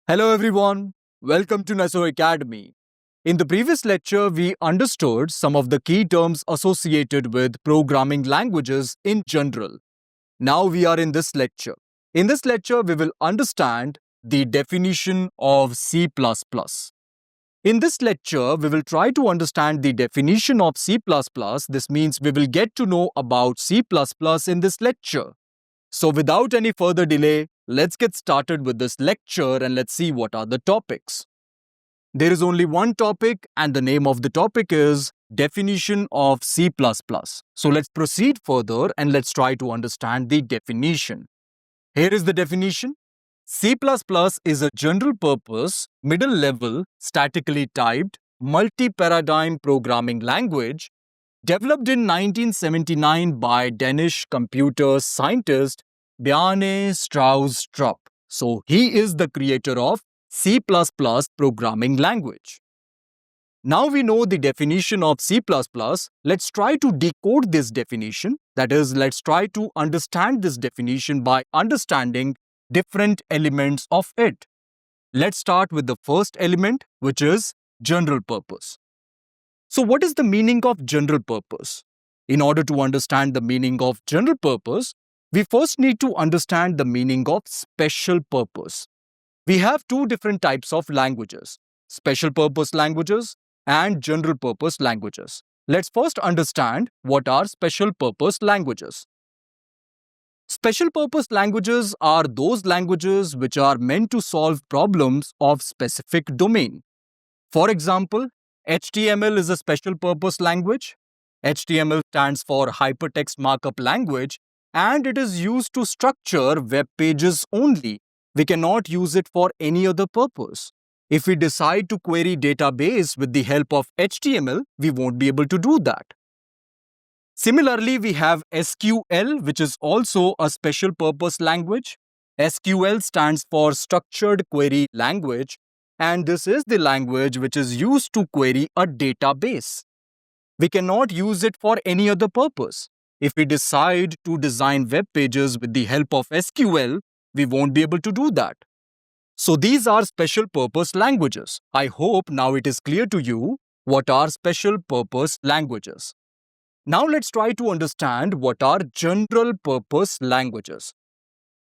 Hello everyone, welcome to Neso Academy. In the previous lecture, we understood some of the key terms associated with programming languages in general. Now we are in this lecture. In this lecture, we will understand the definition of C++. In this lecture, we will try to understand the definition of C++. This means we will get to know about C++ in this lecture. So without any further delay, let's get started with this lecture and let's see what are the topics. There is only one topic and the name of the topic is definition of C++. So let's proceed further and let's try to understand the definition. Here is the definition. C++ is a general purpose, middle level, statically typed, multi-paradigm programming language developed in 1979 by Danish computer scientist Bjarne Stroustrup. So he is the creator of C++ programming language. Now we know the definition of C++, let's try to decode this definition. That is, let's try to understand this definition by understanding different elements of it. Let's start with the first element, which is general purpose. So what is the meaning of general purpose? In order to understand the meaning of general purpose, we first need to understand the meaning of special purpose. We have two different types of languages, special purpose languages and general purpose languages. Let's first understand what are special purpose languages. Special purpose languages are those languages which are meant to solve problems of specific domain. For example, HTML is a special purpose language. HTML stands for Hypertext Markup Language and it is used to structure web pages only. We cannot use it for any other purpose. If we decide to query database with the help of HTML, we won't be able to do that. Similarly, we have SQL, which is also a special purpose language. SQL stands for Structured Query Language, and this is the language which is used to query a database. We cannot use it for any other purpose. If we decide to design web pages with the help of SQL, we won't be able to do that. So these are special purpose languages. I hope now it is clear to you what are special purpose languages. Now let's try to understand what are general purpose languages.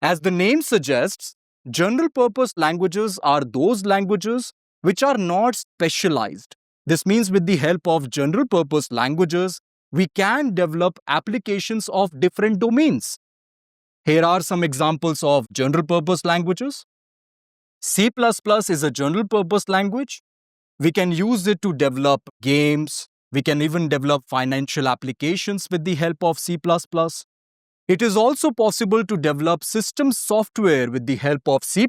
As the name suggests, general purpose languages are those languages which are not specialized. This means with the help of general purpose languages, we can develop applications of different domains. Here are some examples of general purpose languages. C++ is a general purpose language. We can use it to develop games. We can even develop financial applications with the help of C++. It is also possible to develop system software with the help of C++.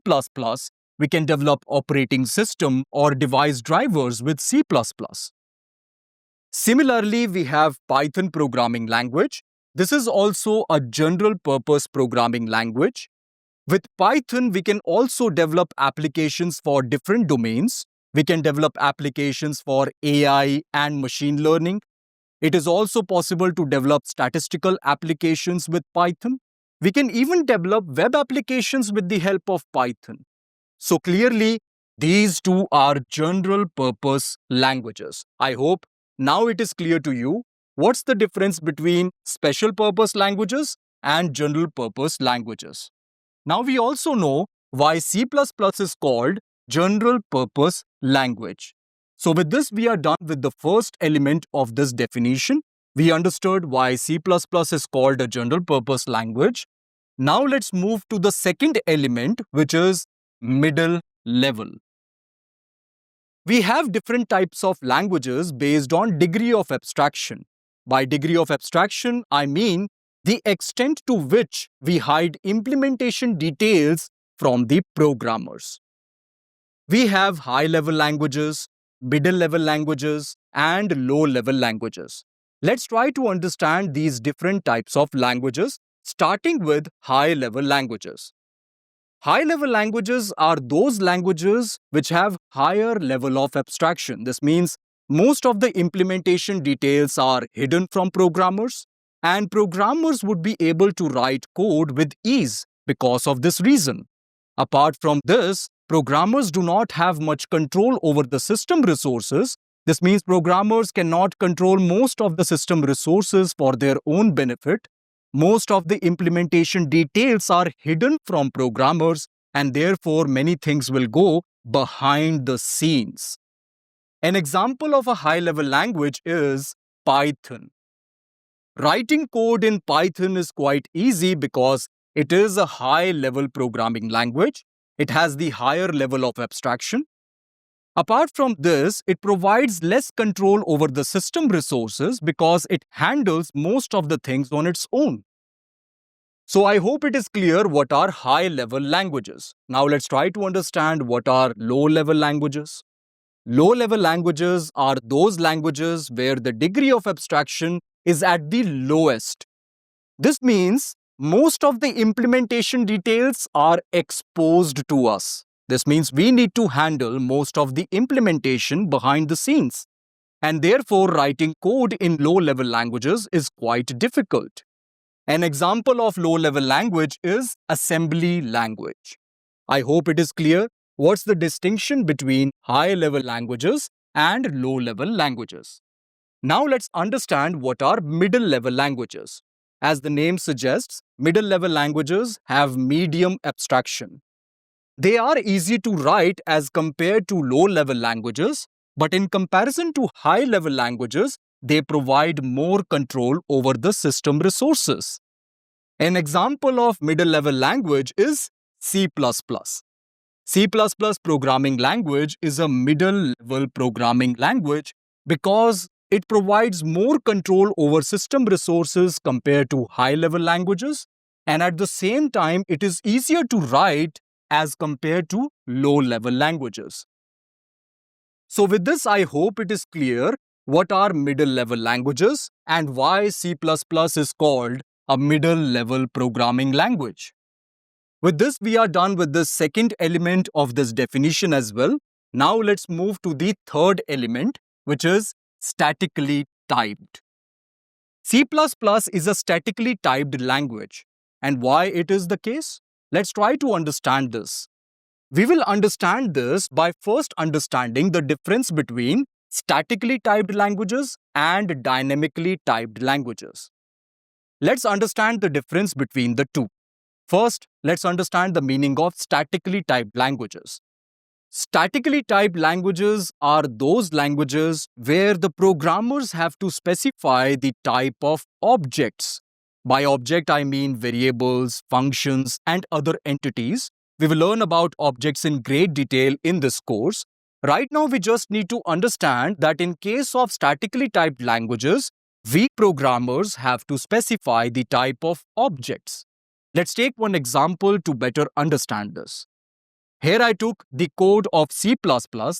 We can develop operating system or device drivers with C++. Similarly, we have Python programming language. This is also a general purpose programming language. With Python, we can also develop applications for different domains. We can develop applications for AI and machine learning. It is also possible to develop statistical applications with Python. We can even develop web applications with the help of Python. So clearly, these two are general purpose languages. I hope now it is clear to you what's the difference between special purpose languages and general purpose languages. Now we also know why C++ is called general purpose language. So with this, we are done with the first element of this definition. We understood why C++ is called a general purpose language. Now let's move to the second element, which is middle level. We have different types of languages based on degree of abstraction. By degree of abstraction, I mean the extent to which we hide implementation details from the programmers. We have high-level languages, middle-level languages, and low-level languages. Let's try to understand these different types of languages, starting with high-level languages. High-level languages are those languages which have higher level of abstraction. This means most of the implementation details are hidden from programmers, and programmers would be able to write code with ease because of this reason. Apart from this, Programmers do not have much control over the system resources. This means programmers cannot control most of the system resources for their own benefit. Most of the implementation details are hidden from programmers, and therefore many things will go behind the scenes. An example of a high-level language is Python. Writing code in Python is quite easy because it is a high-level programming language. It has the higher level of abstraction. Apart from this, it provides less control over the system resources because it handles most of the things on its own. So I hope it is clear what are high-level languages. Now let's try to understand what are low-level languages. Low-level languages are those languages where the degree of abstraction is at the lowest. This means most of the implementation details are exposed to us. This means we need to handle most of the implementation behind the scenes. And therefore, writing code in low-level languages is quite difficult. An example of low-level language is assembly language. I hope it is clear what's the distinction between high-level languages and low-level languages. Now let's understand what are middle-level languages. As the name suggests, middle-level languages have medium abstraction. They are easy to write as compared to low-level languages, but in comparison to high-level languages, they provide more control over the system resources. An example of middle-level language is C++. C++ programming language is a middle-level programming language because it provides more control over system resources compared to high-level languages, and at the same time, it is easier to write as compared to low-level languages. So with this, I hope it is clear what are middle-level languages and why C++ is called a middle-level programming language. With this, we are done with the second element of this definition as well. Now let's move to the third element, which is statically typed. C++ is a statically typed language. And why it is the case? Let's try to understand this. We will understand this by first understanding the difference between statically typed languages and dynamically typed languages. Let's understand the difference between the two. First, let's understand the meaning of statically typed languages. Statically typed languages are those languages where the programmers have to specify the type of objects. By object, I mean variables, functions, and other entities. We will learn about objects in great detail in this course. Right now, we just need to understand that in case of statically typed languages, we programmers have to specify the type of objects. Let's take one example to better understand this. Here I took the code of C++.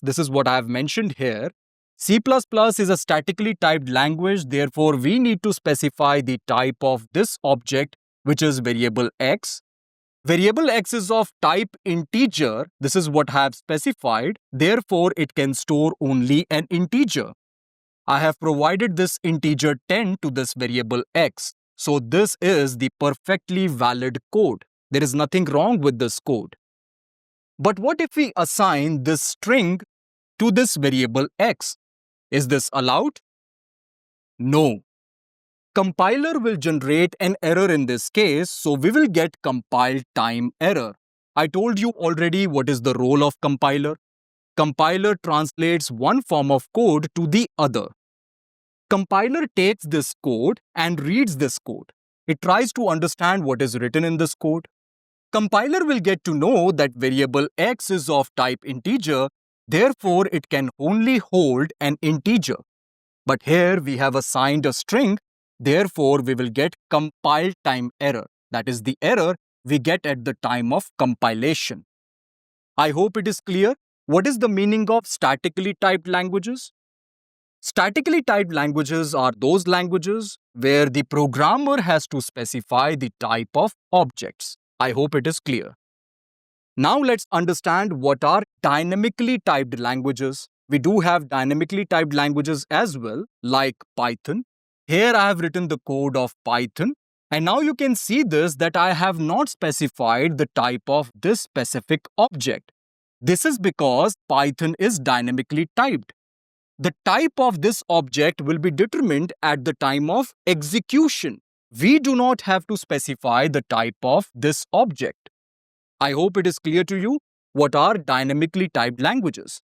This is what I have mentioned here. C++ is a statically typed language. Therefore, we need to specify the type of this object, which is variable x. Variable x is of type integer. This is what I have specified. Therefore, it can store only an integer. I have provided this integer 10 to this variable x. So this is the perfectly valid code. There is nothing wrong with this code. But what if we assign this string to this variable x? Is this allowed? No. Compiler will generate an error in this case, so we will get compile time error. I told you already what is the role of compiler. Compiler translates one form of code to the other. Compiler takes this code and reads this code. It tries to understand what is written in this code. Compiler will get to know that variable x is of type integer, therefore it can only hold an integer. But here we have assigned a string, therefore we will get compile time error. That is the error we get at the time of compilation. I hope it is clear. What is the meaning of statically typed languages? Statically typed languages are those languages where the programmer has to specify the type of objects. I hope it is clear. Now let's understand what are dynamically typed languages. We do have dynamically typed languages as well, like Python. Here I have written the code of Python. And now you can see this that I have not specified the type of this specific object. This is because Python is dynamically typed. The type of this object will be determined at the time of execution. We do not have to specify the type of this object. I hope it is clear to you what are dynamically typed languages.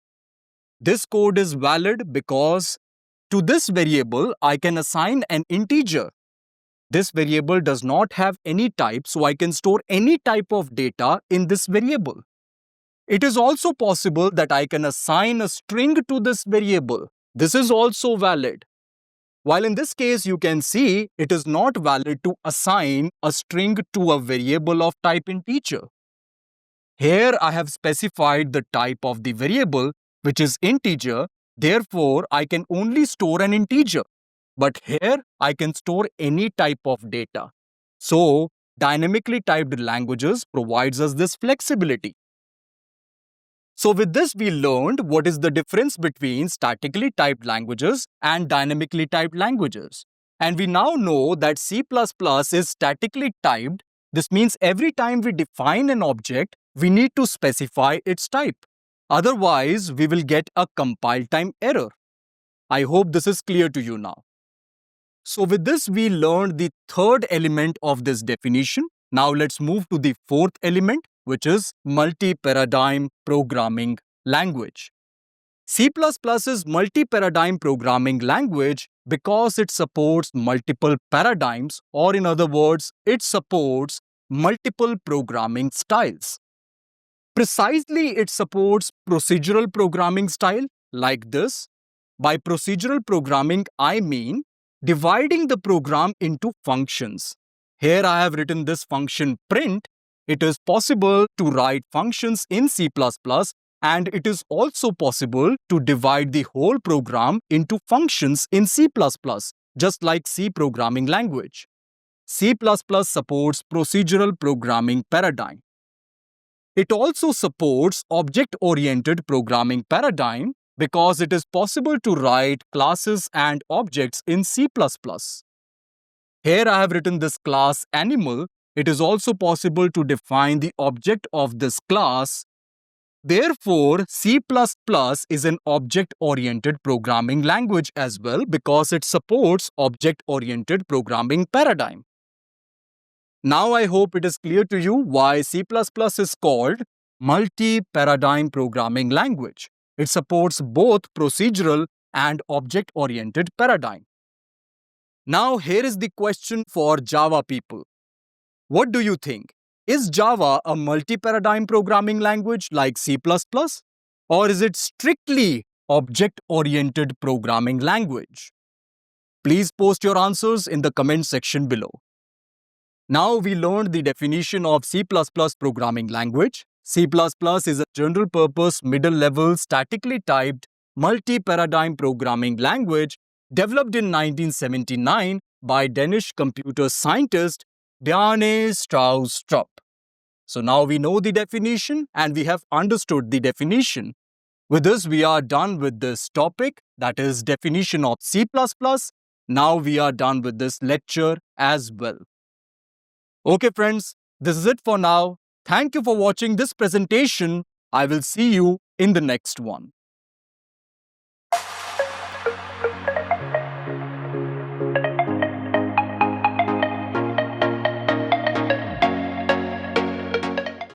This code is valid because to this variable I can assign an integer. This variable does not have any type, so I can store any type of data in this variable. It is also possible that I can assign a string to this variable. This is also valid. While in this case, you can see it is not valid to assign a string to a variable of type integer. Here I have specified the type of the variable, which is integer. Therefore, I can only store an integer. But here I can store any type of data. So, dynamically typed languages provides us this flexibility. So with this, we learned what is the difference between statically typed languages and dynamically typed languages. And we now know that C++ is statically typed. This means every time we define an object, we need to specify its type. Otherwise, we will get a compile time error. I hope this is clear to you now. So with this, we learned the third element of this definition. Now let's move to the fourth element, which is multi-paradigm programming language. C++ is multi-paradigm programming language because it supports multiple paradigms, or in other words, it supports multiple programming styles. Precisely, it supports procedural programming style like this. By procedural programming, I mean dividing the program into functions. Here I have written this function print. It is possible to write functions in C++, and it is also possible to divide the whole program into functions in C++, just like C programming language. C++ supports procedural programming paradigm. It also supports object-oriented programming paradigm because it is possible to write classes and objects in C++. Here I have written this class animal. It is also possible to define the object of this class. Therefore, C++ is an object-oriented programming language as well because it supports object-oriented programming paradigm. Now I hope it is clear to you why C++ is called multi-paradigm programming language. It supports both procedural and object-oriented paradigm. Now here is the question for Java people. What do you think? Is Java a multi-paradigm programming language like C++? Or is it strictly object-oriented programming language? Please post your answers in the comment section below. Now we learned the definition of C++ programming language. C++ is a general-purpose, middle-level, statically typed, multi-paradigm programming language developed in 1979 by Danish computer scientist Bjarne Stroustrup. So now we know the definition and we have understood the definition. With this, we are done with this topic, that is definition of C++. Now we are done with this lecture as well. Okay friends, this is it for now. Thank you for watching this presentation. I will see you in the next one.